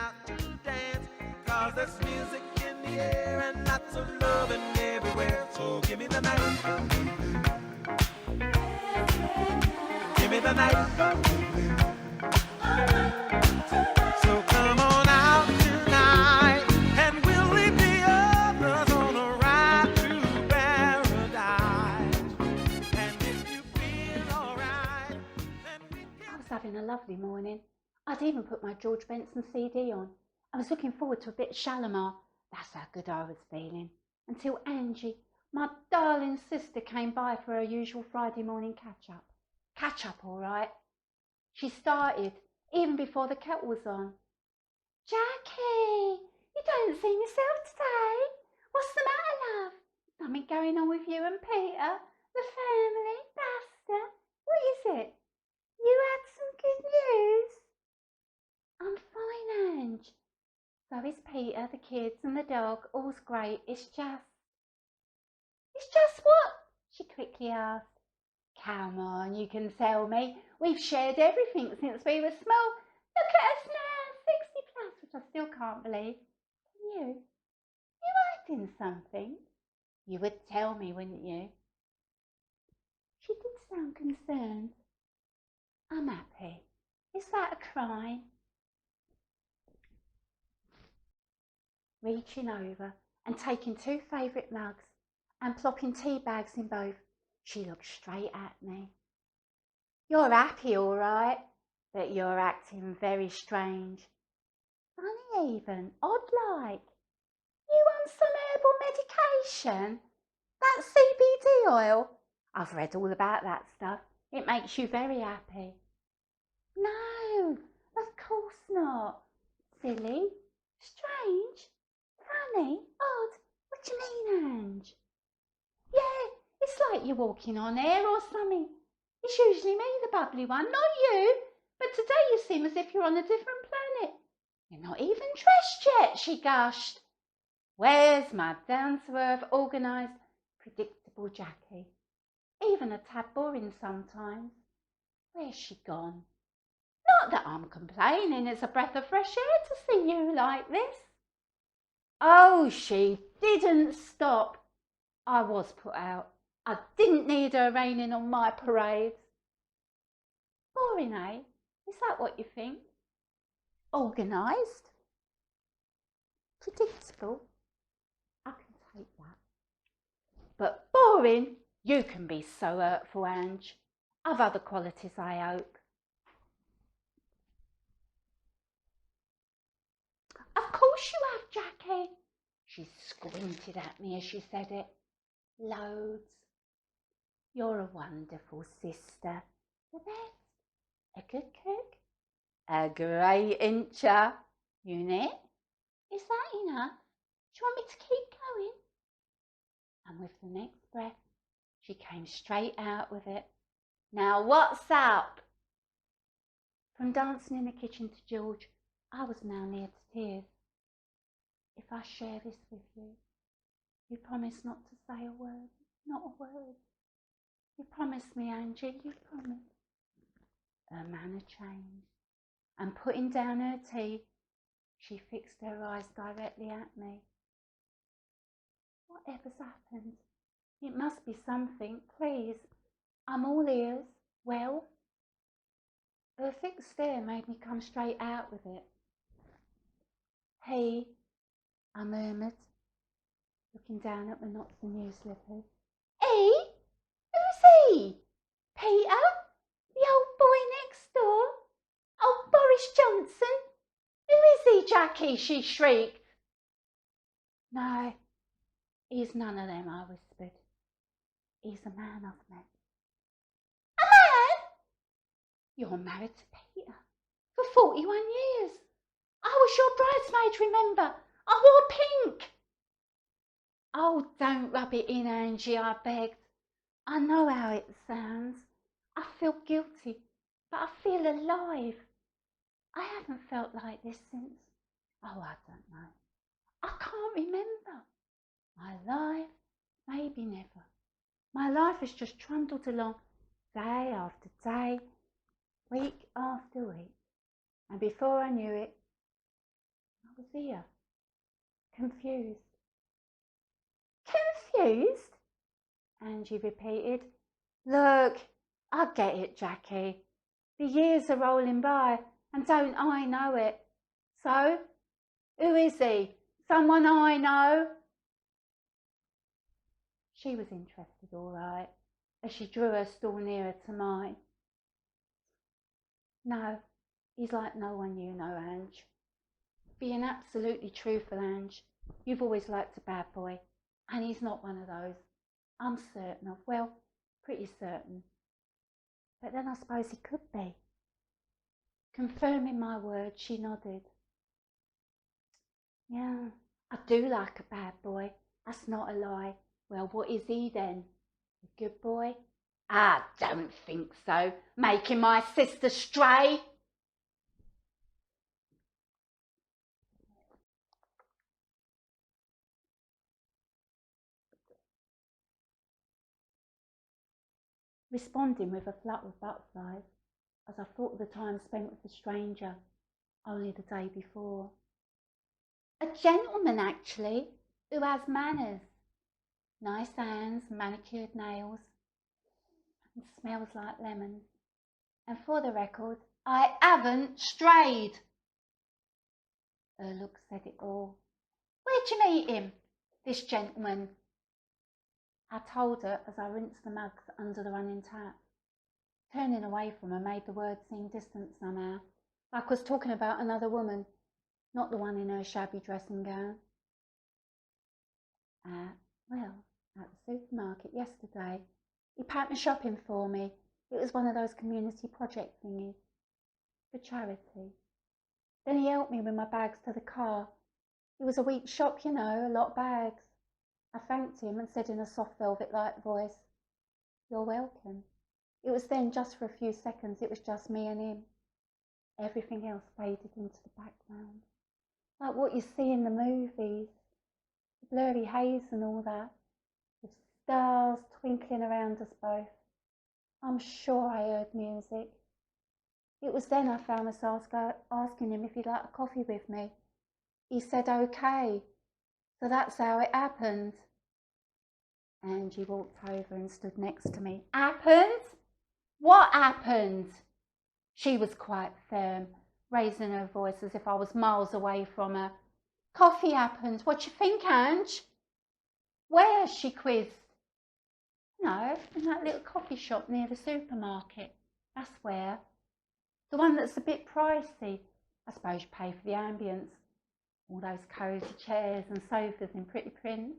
out to dance. 'Cause there's music in the air and lots of loving everywhere. So give me the night. Give me the night. So come on out tonight and we'll leave the others on a ride to paradise. And if you feel alright, then we can... I was having a lovely morning. I'd even put my George Benson CD on. I was looking forward to a bit of Shalimar. That's how good I was feeling. Until Angie, my darling sister, came by for her usual Friday morning catch-up. Catch-up, all right. She started even before the kettle was on. Jackie, you don't seem yourself today. What's the matter, love? Something going on with you and Peter? The family? Basta? What is it? You had some good news? I'm fine, Ange. So is Peter, the kids and the dog. All's great. It's just what? She quickly asked. Come on, you can tell me. We've shared everything since we were small. Look at us now, 60 plus, which I still can't believe. Can you? You hiding something? You would tell me, wouldn't you? She did sound concerned. I'm happy. Is that a crime? Reaching over and taking 2 favourite mugs and plopping tea bags in both, she looked straight at me. You're happy, all right, but you're acting very strange. Funny even, odd-like. You on some herbal medication? That CBD oil? I've read all about that stuff. It makes you very happy. No, of course not. Silly, strange, funny, odd. What do you mean, Ange? Yeah, it's like you're walking on air or something. It's usually me, the bubbly one, not you. But today you seem as if you're on a different planet. You're not even dressed yet, she gushed. Where's my down-to-earth, organised, predictable Jackie? Even a tad boring sometimes. Where's she gone? Not that I'm complaining, it's a breath of fresh air to see you like this. Oh, she didn't stop. I was put out. I didn't need her raining on my parades. Boring, eh? Is that what you think? Organised? Predictable? I can take that. But boring? You can be so hurtful, Ange. I've other qualities, I hope. Of course you have, Jackie. She squinted at me as she said it. Loads. You're a wonderful sister. The best. A good cook. A great incher. Unit. Is that enough? Do you want me to keep going? And with the next breath, she came straight out with it. Now what's up? From dancing in the kitchen to George, I was now near to tears. If I share this with you, you promise not to say a word, not a word. You promise me, Angie, you promise. Her manner changed, and putting down her tea, she fixed her eyes directly at me. Whatever's happened? It must be something, please. I'm all ears. Well? Her thick stare made me come straight out with it. He, I murmured, looking down at the knots and new slippers. He? Who's he? Peter? The old boy next door? Oh, Boris Johnson? Who is he, Jackie? She shrieked. No, he's none of them, I whispered. He's a man I've met. A man? You're married to Peter for 41 years. I was your bridesmaid, remember? I wore pink. Oh, don't rub it in, Angie, I begged. I know how it sounds. I feel guilty, but I feel alive. I haven't felt like this since, oh, I don't know. I can't remember. My life, maybe never. My life has just trundled along, day after day, week after week. And before I knew it, was here, confused. Confused? Angie repeated. Look, I get it, Jackie. The years are rolling by, and don't I know it? So, who is he? Someone I know? She was interested, all right, as she drew her stool nearer to mine. No, he's like no one you know, Ange. Being absolutely truthful, Ange, you've always liked a bad boy, and he's not one of those. I'm certain of, well, pretty certain. But then I suppose he could be. Confirming my words, she nodded. Yeah, I do like a bad boy. That's not a lie. Well, what is he then? A good boy? I don't think so. Making my sister stray? Responding with a flutter of butterflies as I thought of the time spent with the stranger only the day before. A gentleman, actually, who has manners. Nice hands, manicured nails, and smells like lemons. And for the record, I haven't strayed. Her look said it all. Where'd you meet him, this gentleman? I told her as I rinsed the mugs under the running tap. Turning away from her made the words seem distant somehow, like I was talking about another woman, not the one in her shabby dressing gown. Well, at the supermarket yesterday. He packed my shopping for me. It was one of those community project thingies. For charity. Then he helped me with my bags to the car. It was a week's shop, you know, a lot of bags. I thanked him and said in a soft velvet-like voice, "You're welcome." It was then, just for a few seconds, it was just me and him. Everything else faded into the background. Like what you see in the movies. The blurry haze and all that. With stars twinkling around us both. I'm sure I heard music. It was then I found myself asking him if he'd like a coffee with me. He said okay. So that's how it happened. Angie walked over and stood next to me. Happened? What happened? She was quite firm, raising her voice as if I was miles away from her. Coffee happened. What you think, Ange? Where? She quizzed. No, in that little coffee shop near the supermarket. That's where. The one that's a bit pricey. I suppose you pay for the ambience. All those cosy chairs and sofas in pretty prints.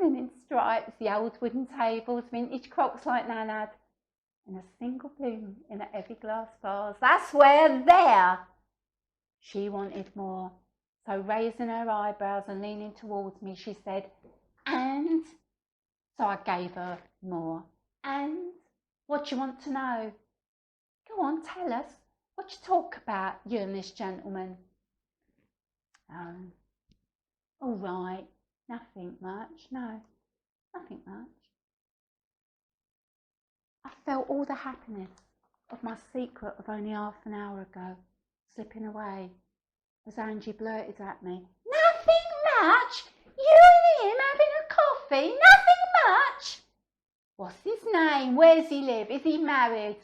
Linen stripes, the old wooden tables, vintage clocks like Nan had. And a single bloom in a heavy glass vase. That's where there. She wanted more. So raising her eyebrows and leaning towards me, she said, and? So I gave her more. And? What do you want to know? Go on, tell us. What you talk about, you and this gentleman? All right. Nothing much. No, nothing much. I felt all the happiness of my secret of only half an hour ago slipping away as Angie blurted at me, "Nothing much? You and him having a coffee? Nothing much? What's his name? Where's he live? Is he married?"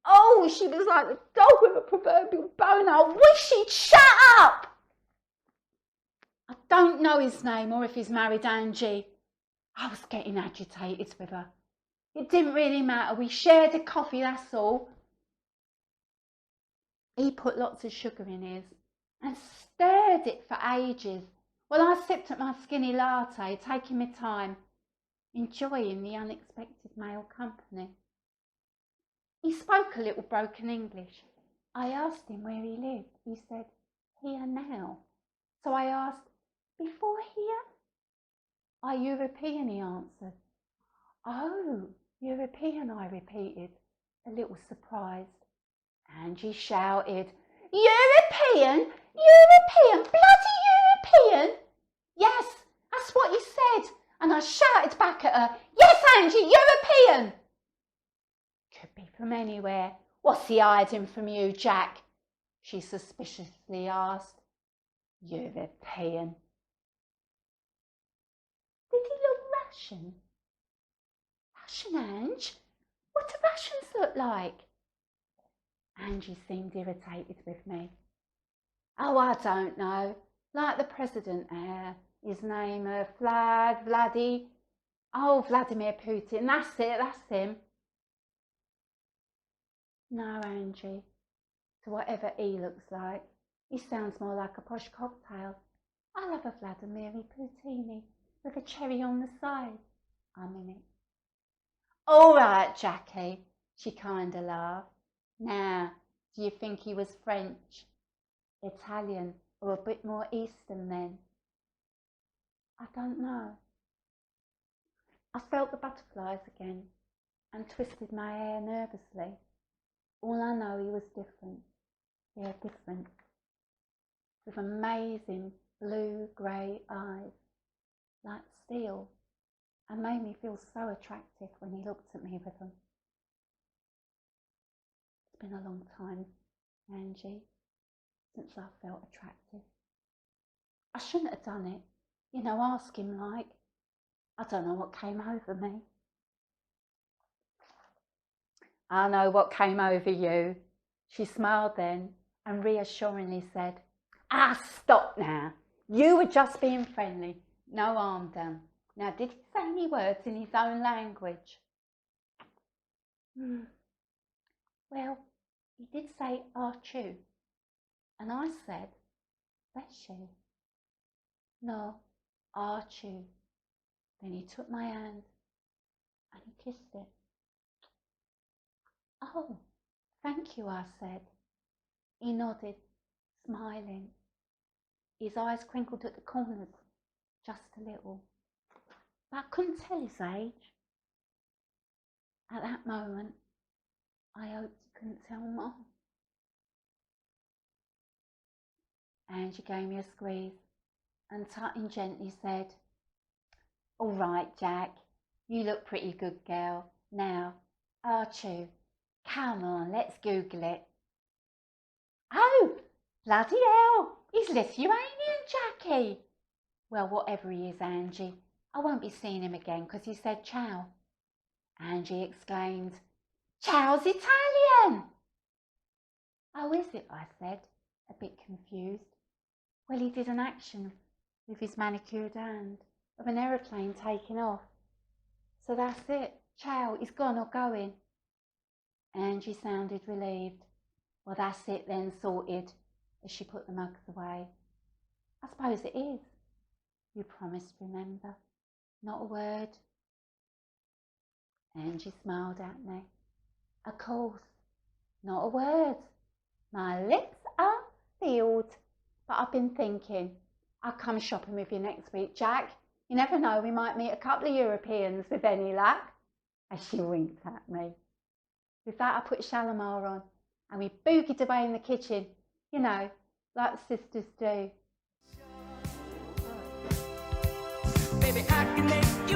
Oh, she was like the dog with a proverbial bone. I wish he'd shut up. I don't know his name or if he's married, Angie. I was getting agitated with her. It didn't really matter. We shared a coffee, that's all. He put lots of sugar in his and stirred it for ages while I sipped at my skinny latte, taking my time, enjoying the unexpected male company. He spoke a little broken English. I asked him where he lived. He said, "Here now." So I asked, "Before here?" "Are European," he answered. "Oh, European," I repeated, a little surprised. Angie shouted, "European? European? Bloody European?" "Yes, that's what he said." And I shouted back at her, "Yes, Angie, European." "Could be from anywhere. What's he hiding from you, Jack?" she suspiciously asked. European. Did he look Russian? Russian, Ange? What do Russians look like? Angie seemed irritated with me. Oh, I don't know. Like the president there. His name, Vladimir Putin. That's it, that's him. No, Angie. To whatever he looks like, he sounds more like a posh cocktail. I love a Vladimir Putini with a cherry on the side. I mimicked. All right, Jackie, she kinda laughed. Now, do you think he was French, Italian, or a bit more Eastern then? I don't know. I felt the butterflies again and twisted my hair nervously. All I know, he was different. Yeah, different. With amazing blue-grey eyes, like steel, and made me feel so attractive when he looked at me with them. It's been a long time, Angie, since I felt attractive. I shouldn't have done it. You know, ask him like. I don't know what came over me. I know what came over you. She smiled then and reassuringly said, Ah, stop now. You were just being friendly. No harm done. Now, did he say any words in his own language? Well, he did say Archu. And I said, bless you. No, Archu. Then he took my hand and he kissed it. Oh, thank you, I said. He nodded, smiling. His eyes crinkled at the corners, just a little. But I couldn't tell his age. At that moment, I hoped he couldn't tell Mom. Angie gave me a squeeze and tucking gently said, All right, Jack, you look pretty good, girl. Now, Archu, come on, let's Google it. Oh, bloody hell, he's Lithuanian, Jackie. Well, whatever he is, Angie, I won't be seeing him again because he said ciao. Angie exclaimed, Ciao's Italian. Oh, is it? I said, a bit confused. Well, he did an action with his manicured hand of an aeroplane taking off. So that's it. Ciao, he's gone or going. Angie sounded relieved. Well, that's it then, sorted, as she put the mugs away. I suppose it is. You promised, remember? Not a word. Angie smiled at me. Of course, not a word. My lips are sealed. But I've been thinking, I'll come shopping with you next week, Jack. You never know, we might meet a couple of Europeans with any luck. And she winked at me. With that, I put Shalimar on and we boogied away in the kitchen, you know, like sisters do. Baby, I can make